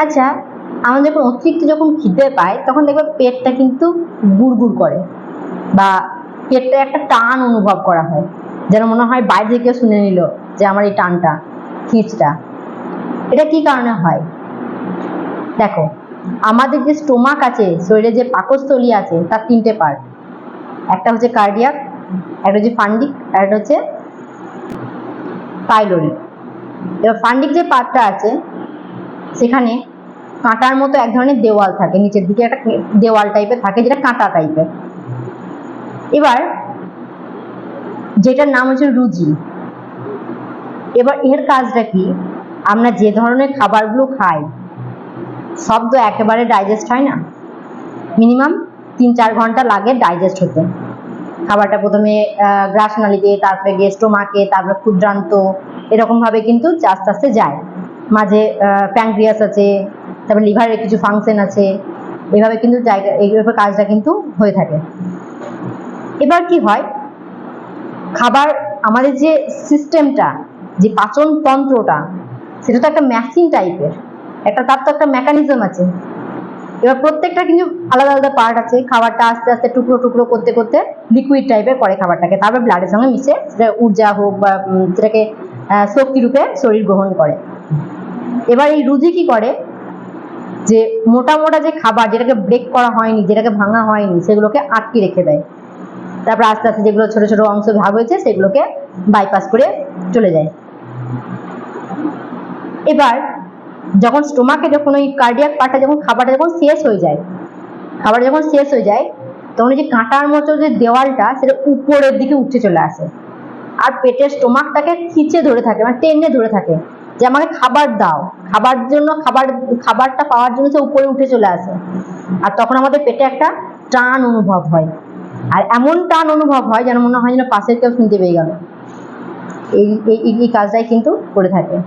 আচ্ছা, আমাদের যখন অতিরিক্ত যখন খিদে পায় তখন দেখবে পেটটা কিন্তু গুড়গুড় করে বা পেটটা একটা টান অনুভব করা হয়, যেন মনে হয় বাইরে থেকে কেউ শুনে নিল যে আমার এই টানটা, খিঁচটা। এটা কি কারণে হয়? দেখো, আমাদের যে স্টোমাক আছে, শরীরে যে পাকস্থলী আছে, তার তিনটে পার্ট। একটা হচ্ছে কার্ডিয়াক, একটা হচ্ছে ফান্ডিক, আর একটা হচ্ছে পাইলোরিক। এবার ফান্ডিক যে পার্টটা আছে সেখানে কাঁটার মতো এক ধরনের দেওয়াল থাকে, নিচের দিকে একটা দেওয়াল টাইপের থাকে, যেটা কাঁটা টাইপের। এবার যেটার নাম হচ্ছে রুজি। এবার এর কাজটা কি, আমরা যে ধরনের খাবারগুলো খাই সব তো একেবারে ডাইজেস্ট হয় না, মিনিমাম 3-4 ঘন্টা লাগে ডাইজেস্ট হতে। খাবারটা প্রথমে গ্রাসনালীতে, তারপরে গিয়ে স্টোমাকে, তারপরে ক্ষুদ্রান্ত, এরকম ভাবে কিন্তু আস্তে আস্তে যায়। মাঝে প্যানক্রিয়াস আছে, তারপরে লিভারের কিছু ফাংশন আছে, এইভাবে কিন্তু জায়গা, এইভাবে কাজটা কিন্তু হয়ে থাকে। এবার কি হয়, খাবার আমাদের যে সিস্টেমটা, যে পাচন তন্ত্রটা, সেটা তো একটা মেশিন টাইপের, তার তো একটা মেকানিজম আছে। এবার প্রত্যেকটা কিন্তু আলাদা আলাদা পার্ট আছে। খাবারটা আস্তে আস্তে টুকরো টুকরো করতে করতে লিকুইড টাইপের করে খাবারটাকে, তারপর ব্লাডের সঙ্গে মিশে সেটা ঊর্জা হোক বা সেটাকে শক্তি রূপে শরীর গ্রহণ করে। এবার এই রুজি কি করে, যে মোটা মোটা যে খাবার, যেটাকে ব্রেক করা হয়নি, যেটাকে ভাঙা হয়নি, সেগুলোকে আটকে রেখে দেয়। তারপর আস্তে আস্তে যেগুলো ছোট ছোট অংশ ভাগ হয়েছে সেগুলোকে বাইপাস করে চলে যায়। এবার যখন স্টোমাকে, যখন ওই কার্ডিয়াক পার্টটা, যখন খাবারটা যখন শেষ হয়ে যায়, তখন যে কাঁটার মতো যে দেওয়ালটা, সেটা উপরের দিকে উঠে চলে আসে, আর পেটের স্টোমাকটাকে খিচে ধরে থাকে, মানে টেনে ধরে থাকে, যে আমাকে খাবার দাও। খাবারটা পাওয়ার জন্য সে উপরে উঠে চলে আসে। আর তখন আমাদের পেটে একটা টান অনুভব হয়, আর এমন টান অনুভব হয় যেন মনে হয় যেন পাশের কেউ শুনতে পেয়ে গেল। এই কাজটাই কিন্তু করে থাকে।